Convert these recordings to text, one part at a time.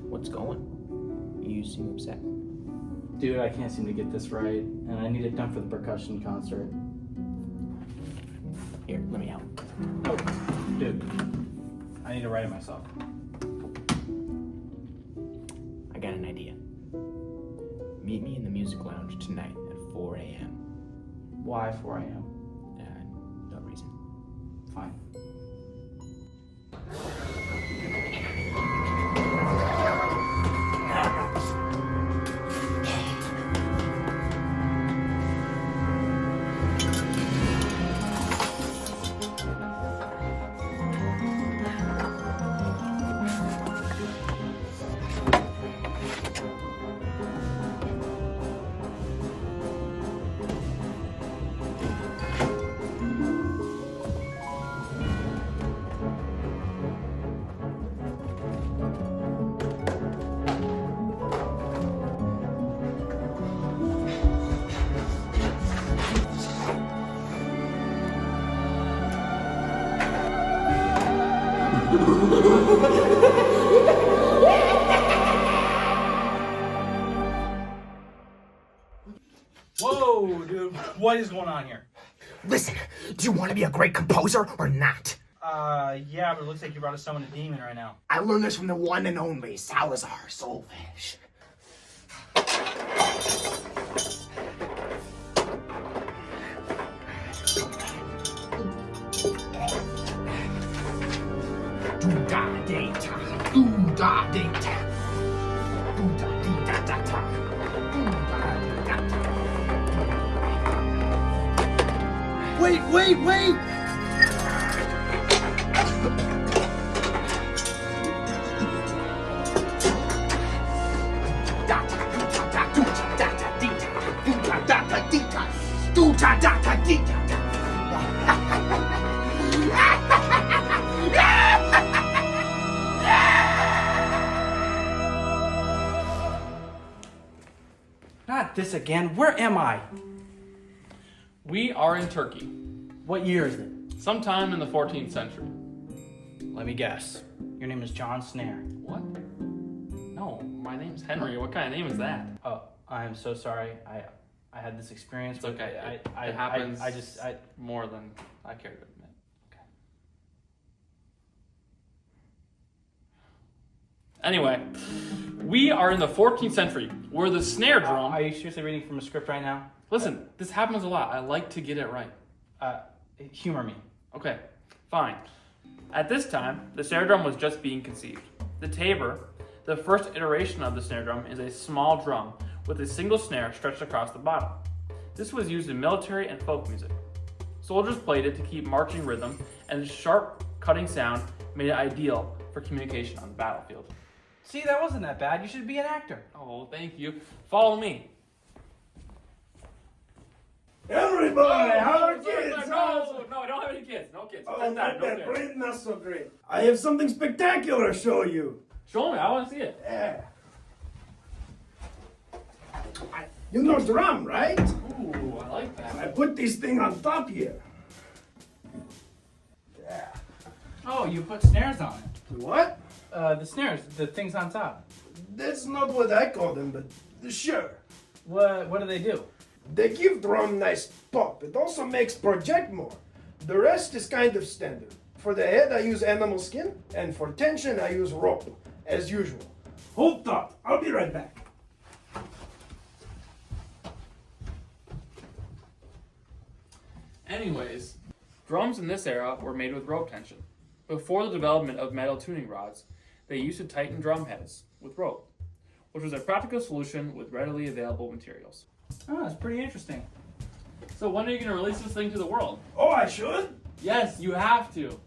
What's going? You seem upset. Dude, I can't seem to get this right, and I need it done for the percussion concert. Here, let me help. Oh, dude, I need to write it myself. I got an idea. Meet me in the music lounge tonight at 4 a.m. Why 4 a.m.? No reason. Fine. Whoa, dude, what is going on here? Listen, do you want to be a great composer or not? Yeah, but it looks like you brought to summon a demon right now. I learned this from the one and only Salazar Soulfish. Do-da-de-ta, do-da-de-ta, do-da-de-da-da-ta, do-da-de-da-ta. Wait! Not this again. Where am I? We are in Turkey, What year is it? sometime in the 14th century. Let me guess. Your name is John Snare. What? No, my name's Henry. What kind of name is that? Oh, I am so sorry. I had this experience. It's okay. I It happens I more than I care to admit. Okay. Anyway, we are in the 14th century, where the snare drum... Are you seriously reading from a script right now? Listen, this happens a lot. I like to get it right. Humor me. Okay, fine. At this time, the snare drum was just being conceived. The tabor, the first iteration of the snare drum, is a small drum with a single snare stretched across the bottom. This was used in military and folk music. Soldiers played it to keep marching rhythm, and its sharp, cutting sound made it ideal for communication on the battlefield. See, that wasn't that bad. You should be an actor. Oh, thank you. Follow me. Everybody, how are kids? No, I don't have any kids. No kids. Oh, not that great, not so great. I have something spectacular to show you. Show me. I want to see it. Yeah. You know drum, right? Ooh, I like that. I put this thing on top here. Yeah. Oh, you put snares on it. What? The snares, the things on top. That's not what I call them, but sure. What do they do? They give drum nice pop. It also makes project more. The rest is kind of standard. For the head, I use animal skin, and for tension, I use rope, as usual. Hold up, I'll be right back. Anyways, drums in this era were made with rope tension. Before the development of metal tuning rods, they used to tighten drum heads with rope, which was a practical solution with readily available materials. Oh, that's pretty interesting. So when are you going to release this thing to the world? Oh, I should? Yes, you have to.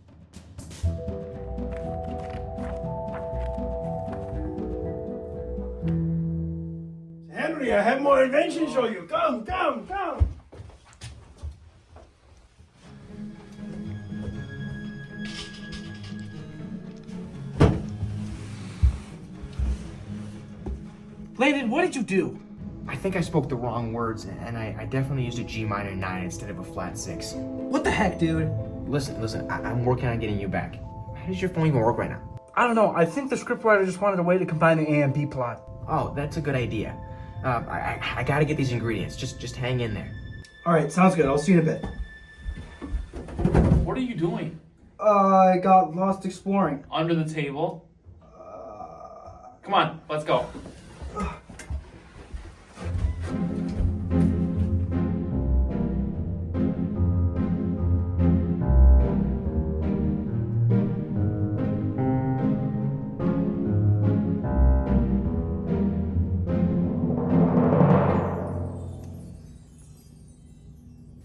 Henry, I have more invention to show you. Come. Landon, what did you do? I I think I spoke the wrong words, and I definitely used a G minor 9 instead of a flat 6. What the heck, dude? Listen, I'm working on getting you back. How does your phone even work right now? I don't know. I think the scriptwriter just wanted a way to combine the A and B plot. Oh, that's a good idea. I gotta get these ingredients. Just hang in there. All right, sounds good. I'll see you in a bit. What are you doing? I got lost exploring. Under the table? Come on, let's go.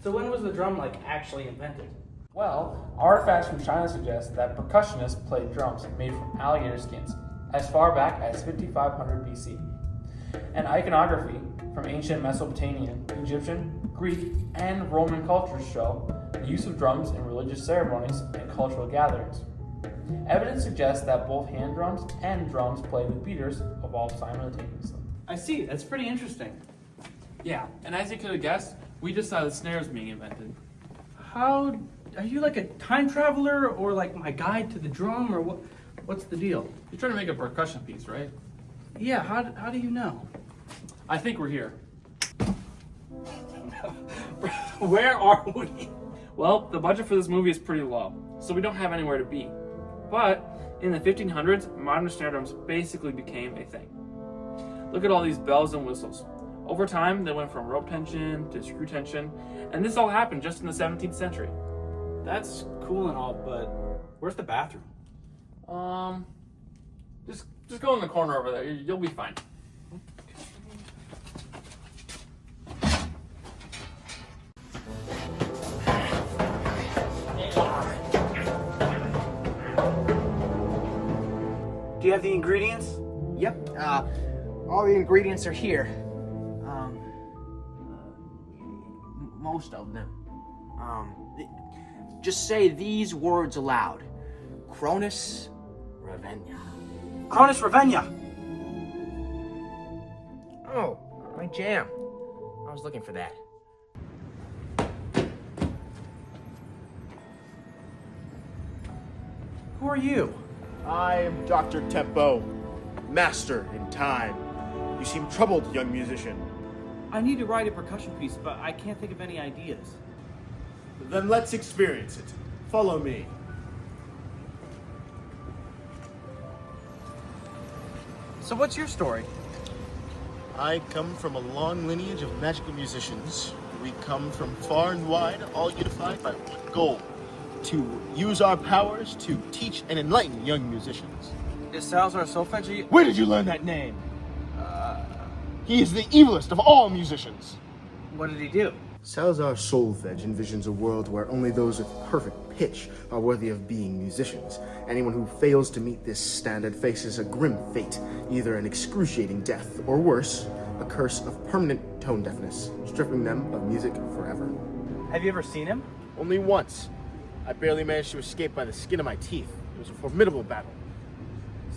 So when was the drum actually invented? Well, artifacts from China suggest that percussionists played drums made from alligator skins as far back as 5500 BC. And iconography from ancient Mesopotamian, Egyptian, Greek, and Roman cultures show the use of drums in religious ceremonies and cultural gatherings. Evidence suggests that both hand drums and drums played with beaters evolved simultaneously. I see. That's pretty interesting. Yeah, and as you could have guessed, we just saw the snares being invented. How are you like a time traveler or like my guide to the drum or what? What's the deal? You're trying to make a percussion piece, right? Yeah. How do you know? I think we're here. Where are we? Well, the budget for this movie is pretty low, so we don't have anywhere to be. But in the 1500s, modern snare drums basically became a thing. Look at all these bells and whistles. Over time, they went from rope tension to screw tension, and this all happened just in the 17th century. That's cool and all, but where's the bathroom? Just go in the corner over there. You'll be fine. Do you have the ingredients? Yep, all the ingredients are here. Most of them. Just say these words aloud. Cronus Ravenna. Cronus Ravenna. Oh, my jam. I was looking for that. Who are you? I am Dr. Tempo, master in time. You seem troubled, young musician. I need to write a percussion piece, but I can't think of any ideas. Then let's experience it. Follow me. So what's your story? I come from a long lineage of magical musicians. We come from far and wide, all unified by one goal: to use our powers to teach and enlighten young musicians. Is Salazar Solfeggi? Where did you learn that name? He is the evilest of all musicians. What did he do? Salazar Solfeggi envisions a world where only those with perfect pitch are worthy of being musicians. Anyone who fails to meet this standard faces a grim fate, either an excruciating death, or worse, a curse of permanent tone deafness, stripping them of music forever. Have you ever seen him? Only once. I barely managed to escape by the skin of my teeth. It was a formidable battle.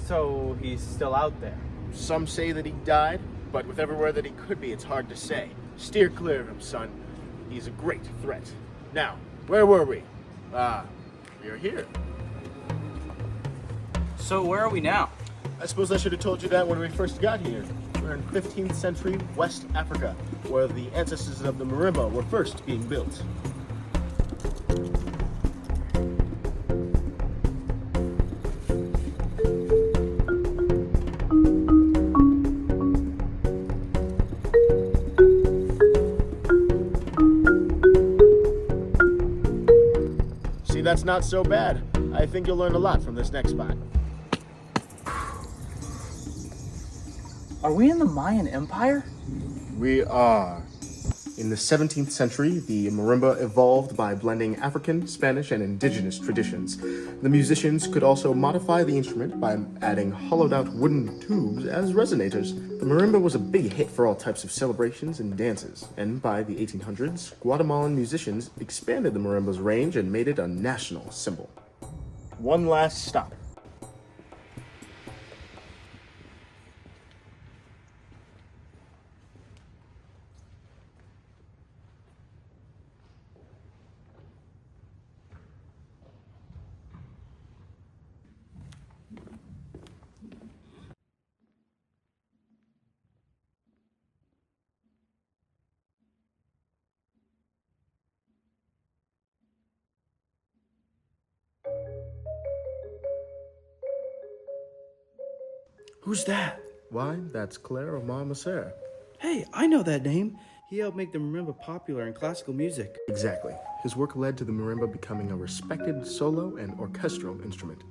So he's still out there. Some say that he died, but with everywhere that he could be, it's hard to say. Steer clear of him, son. He's a great threat. Now, where were we? We are here. So where are we now? I suppose I should have told you that when we first got here. We're in 15th century West Africa, where the ancestors of the marimba were first being built. See, that's not so bad. I think you'll learn a lot from this next spot. Are we in the Mayan Empire? We are. In the 17th century, the marimba evolved by blending African, Spanish, and indigenous traditions. The musicians could also modify the instrument by adding hollowed-out wooden tubes as resonators. The marimba was a big hit for all types of celebrations and dances, and by the 1800s, Guatemalan musicians expanded the marimba's range and made it a national symbol. One last stop. Who's that? Why, that's Claire or Mama Sarah. Hey, I know that name. He helped make the marimba popular in classical music. Exactly. His work led to the marimba becoming a respected solo and orchestral instrument.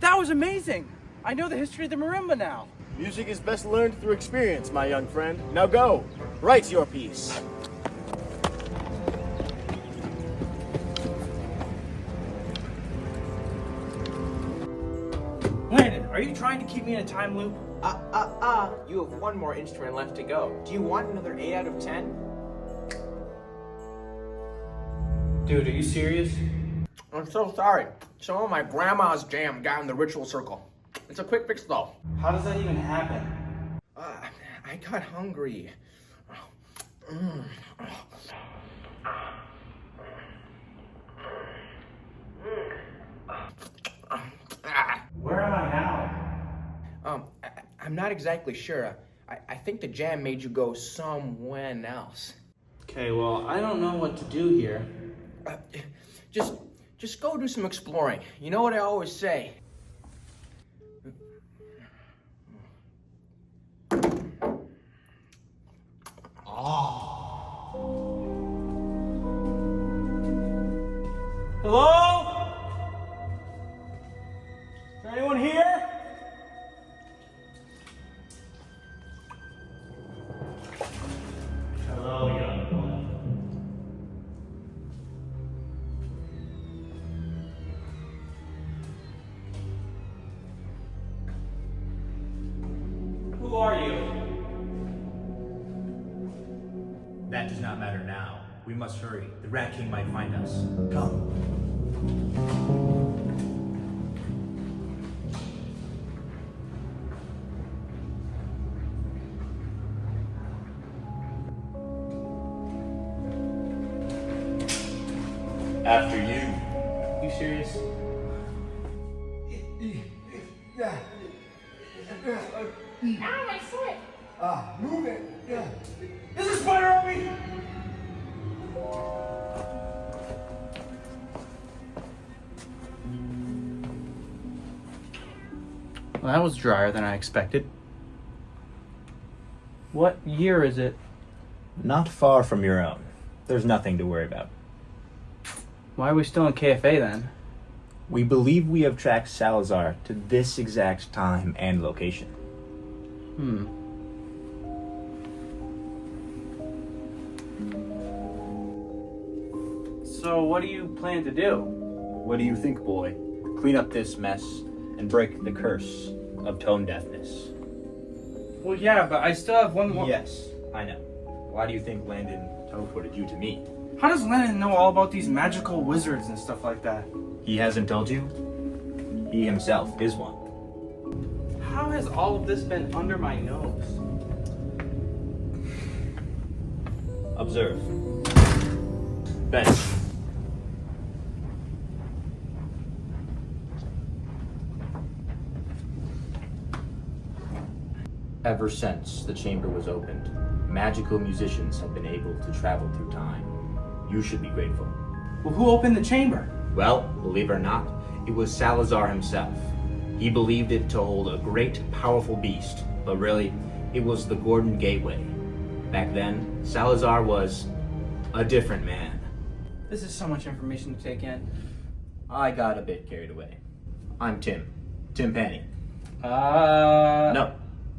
That was amazing! I know the history of the marimba now. Music is best learned through experience, my young friend. Now go, write your piece. Landon, are you trying to keep me in a time loop? You have one more instrument left to go. Do you want another 8 out of 10? Dude, are you serious? I'm so sorry. Some of my grandma's jam got in the ritual circle. It's a quick fix though. How does that even happen? I got hungry. Where am I now? I'm not exactly sure. I think the jam made you go somewhere else. Okay, well, I don't know what to do here. Just go do some exploring. You know what I always say. Hello? Is there anyone here? Hello, young one. Who are you? That does not matter now. We must hurry. The Rat King might find us. Come. After you. You serious? Ow, my foot! Move it! Yeah. There's a spider on me! Well, that was drier than I expected. What year is it? Not far from your own. There's nothing to worry about. Why are we still in KFA then? We believe we have tracked Salazar to this exact time and location. So what do you plan to do? What do you think, boy? Clean up this mess and break the curse of tone deafness. Well, yeah, but I still have one more. Yes, I know. Why do you think Landon teleported you to me? How does Landon know all about these magical wizards and stuff like that? He hasn't told you? He himself is one. How has all of this been under my nose? Observe. Bench. Ever since the chamber was opened, magical musicians have been able to travel through time. You should be grateful. Well, who opened the chamber? Well, believe it or not, it was Salazar himself. He believed it to hold a great, powerful beast, but really, it was the Gordon Gateway. Back then, Salazar was a different man. This is so much information to take in. I got a bit carried away. I'm Tim Pani. No. No,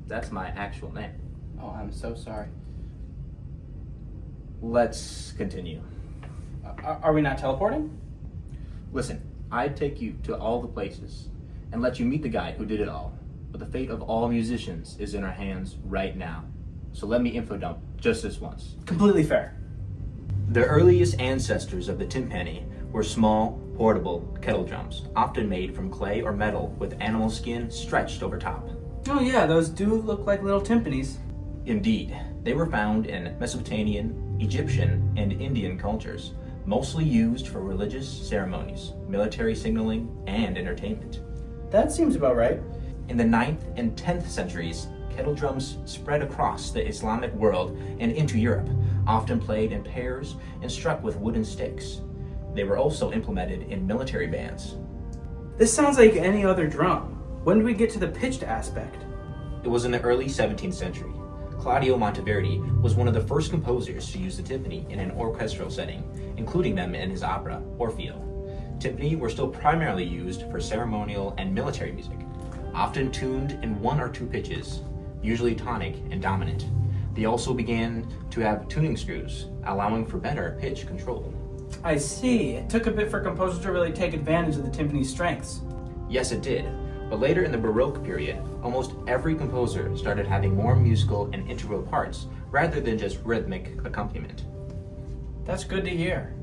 that's my actual name. Oh, I'm so sorry. Let's continue. Are we not teleporting? Listen, I'd take you to all the places and let you meet the guy who did it all. But the fate of all musicians is in our hands right now. So let me info dump just this once. Completely fair. The earliest ancestors of the timpani were small, portable kettle drums, often made from clay or metal with animal skin stretched over top. Oh yeah, those do look like little timpanis. Indeed, they were found in Mesopotamian, Egyptian, and Indian cultures, mostly used for religious ceremonies, military signaling, and entertainment. That seems about right. In the 9th and 10th centuries, kettle drums spread across the Islamic world and into Europe, often played in pairs and struck with wooden sticks. They were also implemented in military bands. This sounds like any other drum. When do we get to the pitched aspect? It was in the early 17th century. Claudio Monteverdi was one of the first composers to use the timpani in an orchestral setting, including them in his opera, Orfeo. Timpani were still primarily used for ceremonial and military music, often tuned in 1 or 2 pitches, usually tonic and dominant. They also began to have tuning screws, allowing for better pitch control. I see. It took a bit for composers to really take advantage of the timpani's strengths. Yes, it did. But later in the Baroque period, almost every composer started having more musical and integral parts rather than just rhythmic accompaniment. That's good to hear.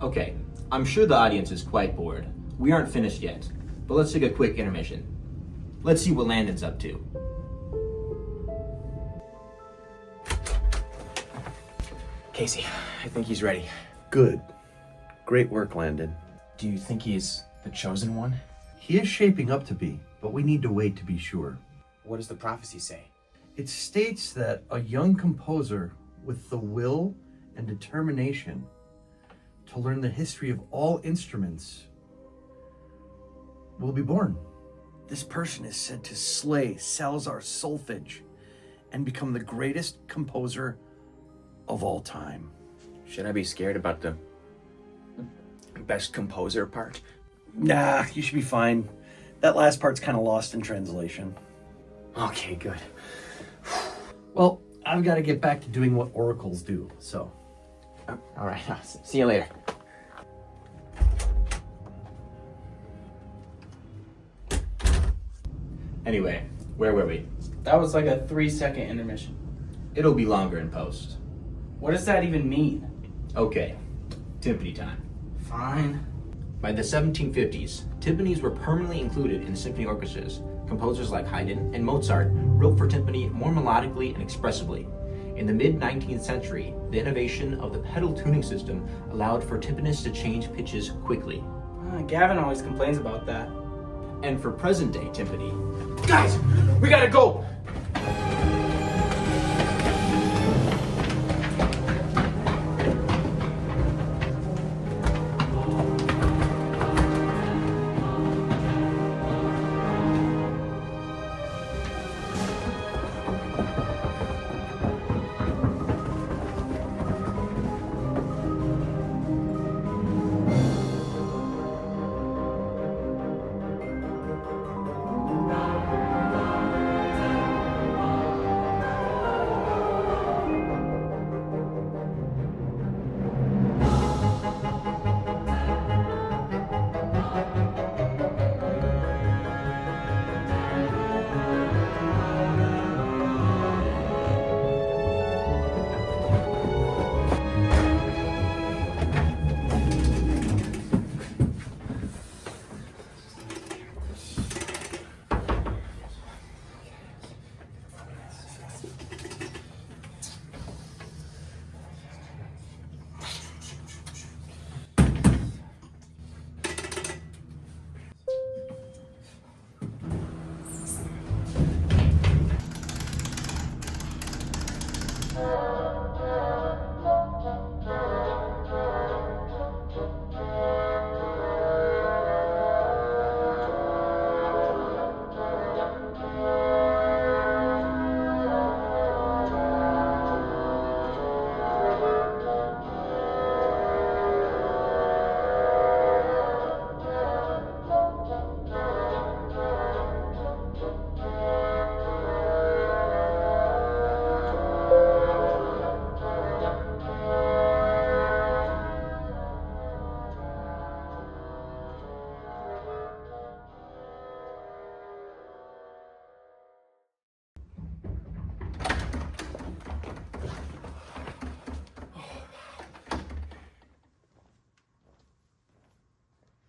Okay, I'm sure the audience is quite bored. We aren't finished yet, but let's take a quick intermission. Let's see what Landon's up to. Casey, I think he's ready. Good. Great work, Landon. Do you think he's the chosen one? He is shaping up to be, but we need to wait to be sure. What does the prophecy say? It states that a young composer with the will and determination to learn the history of all instruments will be born. This person is said to slay Salazar's solfege and become the greatest composer of all time. Should I be scared about the best composer part? Nah, you should be fine. That last part's kind of lost in translation. Okay, good. Well, I've got to get back to doing what oracles do, so. All right, see you later. Anyway, where were we? That was like a 3-second intermission. It'll be longer in post. What does that even mean? Okay, timpani time. Fine. By the 1750s, timpanis were permanently included in symphony orchestras. Composers like Haydn and Mozart wrote for timpani more melodically and expressively. In the mid-19th century, the innovation of the pedal tuning system allowed for timpanists to change pitches quickly. Gavin always complains about that. And for present-day timpani, Guys, we gotta go!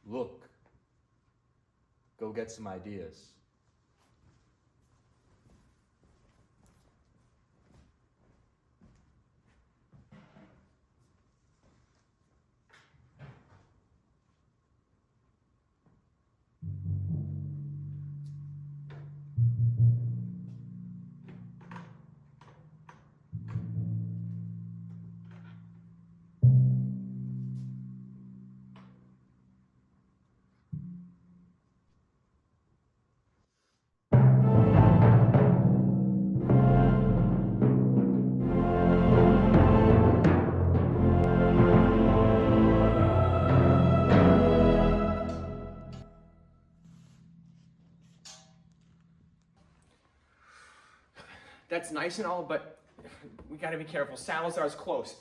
Look. Go get some ideas. That's nice and all, but we gotta be careful. Salazar's close.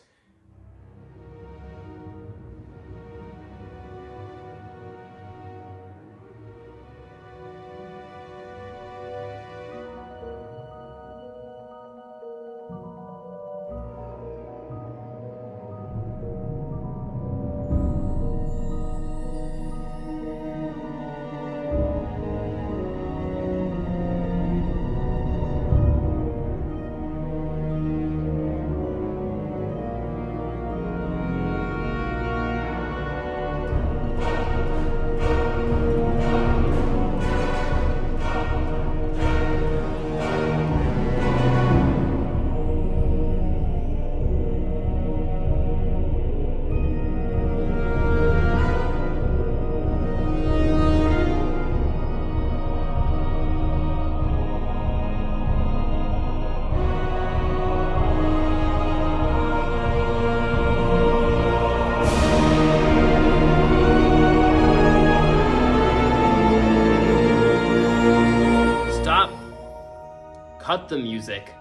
Cut the music.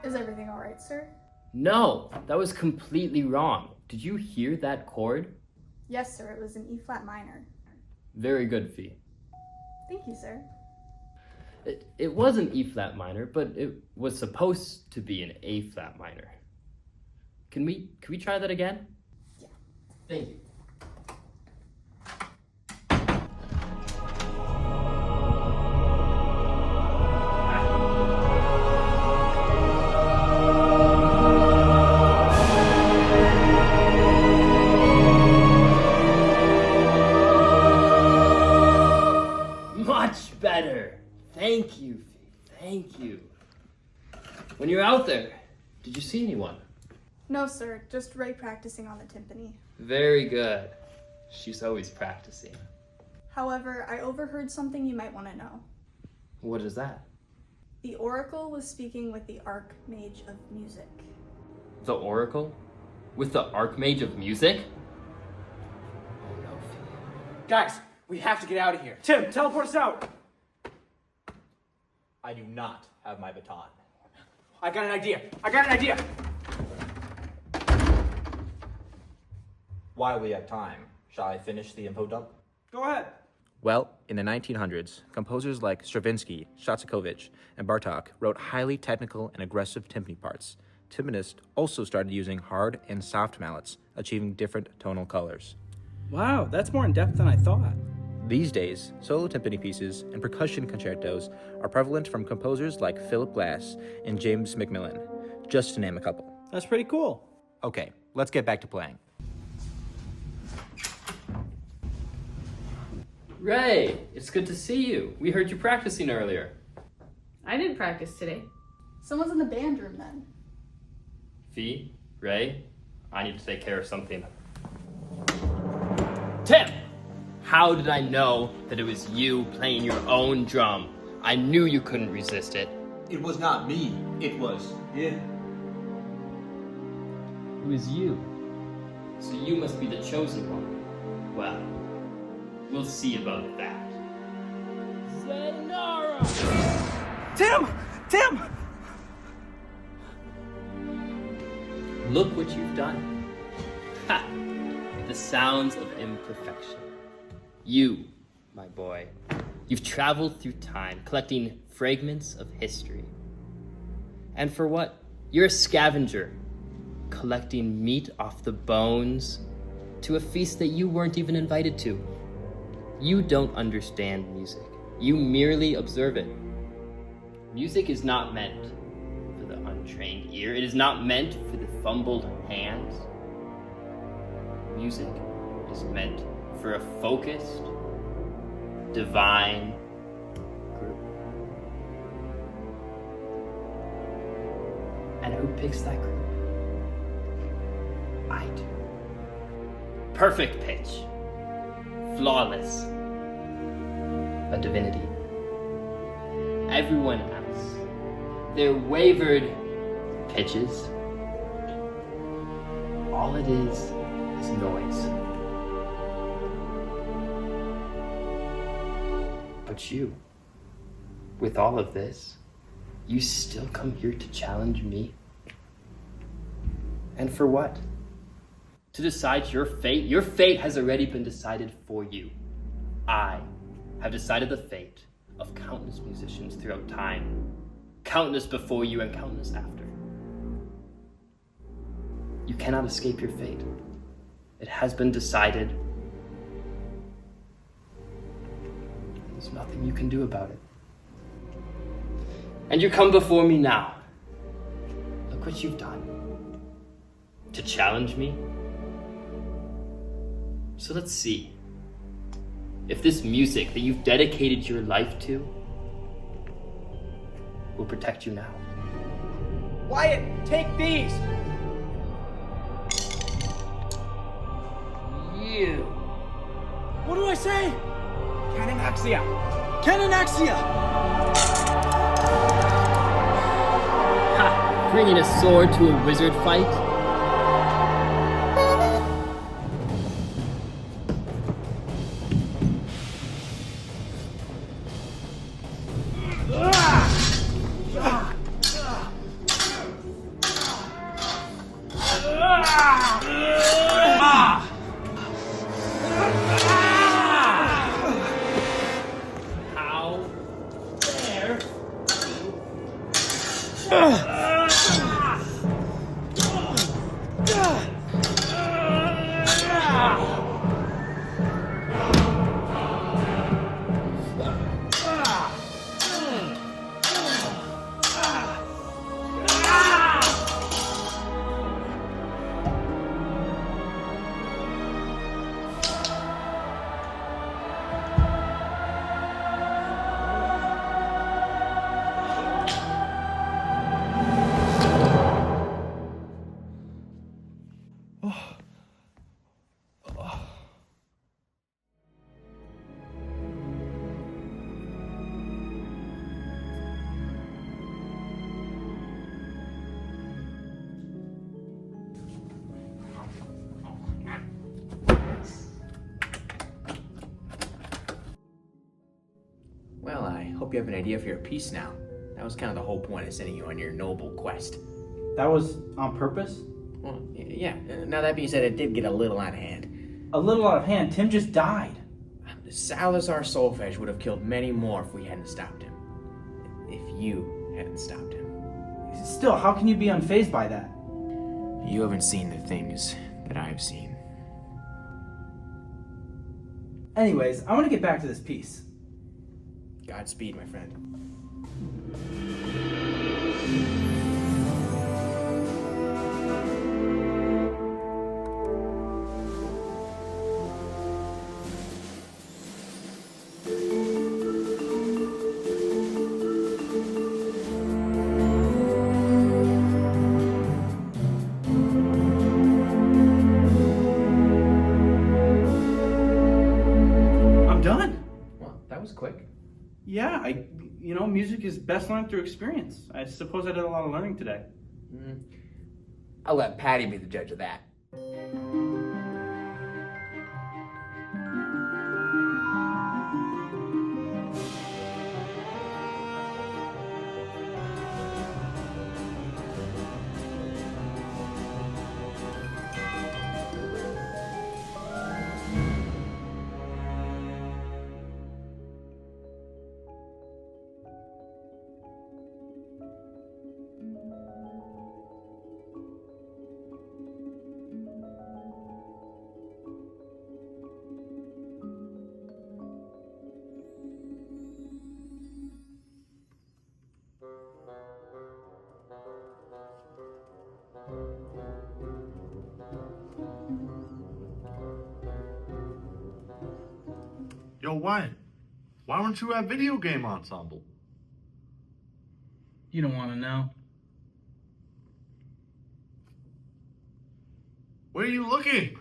Is everything all right, sir? No, that was completely wrong. Did you hear that chord? Yes, sir. It was an E-flat minor. Very good, Fee. Thank you, sir. It was an E-flat minor, but it was supposed to be an A-flat minor. Can we try that again? Yeah. Thank you. Much better. Thank you, Fee. Thank you. When you're out there, did you see anyone? No, sir. Just Ray practicing on the timpani. Very good. She's always practicing. However, I overheard something you might want to know. What is that? The Oracle was speaking with the Archmage of Music. The Oracle? With the Archmage of Music? Oh no, Fee. Guys, we have to get out of here. Tim, teleport us out. I do not have my baton. I got an idea. While we have time, shall I finish the info dump? Go ahead. Well, in the 1900s, composers like Stravinsky, Shostakovich, and Bartok wrote highly technical and aggressive timpani parts. Timpanists also started using hard and soft mallets, achieving different tonal colors. Wow, that's more in depth than I thought. These days, solo timpani pieces and percussion concertos are prevalent from composers like Philip Glass and James Macmillan, just to name a couple. That's pretty cool. Okay, let's get back to playing. Ray, it's good to see you. We heard you practicing earlier. I didn't practice today. Someone's in the band room then. Fee, Ray, I need to take care of something. Tim! How did I know that it was you playing your own drum? I knew you couldn't resist it. It was not me, it was him. It was you. So you must be the chosen one. Well, we'll see about that. Sayonara! Tim! Look what you've done. Ha! The sounds of imperfection. You, my boy, you've traveled through time, collecting fragments of history. And for what? You're a scavenger, collecting meat off the bones to a feast that you weren't even invited to. You don't understand music. You merely observe it. Music is not meant for the untrained ear. It is not meant for the fumbled hands. Music is meant for a focused, divine group. And who picks that group? I do. Perfect pitch. Flawless. A divinity. Everyone else, their wavered pitches, all it is noise. But you, with all of this, You still come here to challenge me? And for what? To decide your fate? Your fate has already been decided for you. I have decided the fate of countless musicians throughout time. Countless before you and countless after. You cannot escape your fate. It has been decided. There's nothing you can do about it. And you come before me now. Look what you've done. To challenge me? So let's see if this music that you've dedicated your life to will protect you now. Wyatt, take these! You. What do I say? Cananaxia! Cananaxia! Ha! Bringing a sword to a wizard fight? Well, I hope you have an idea for your piece now. That was kind of the whole point of sending you on your noble quest. That was on purpose? Well, yeah. Now that being said, it did get a little out of hand. A little out of hand? Tim just died. Salazar Solfege would have killed many more if we hadn't stopped him. If you hadn't stopped him. Still, how can you be unfazed by that? You haven't seen the things that I've seen. Anyways, I want to get back to this piece. Godspeed, my friend. I'm done. Well, that was quick. Yeah, music is best learned through experience. I suppose I did a lot of learning today. I'll let Patty be the judge of that. Yo, Wyatt, why weren't you at video game ensemble? You don't want to know. Where are you looking?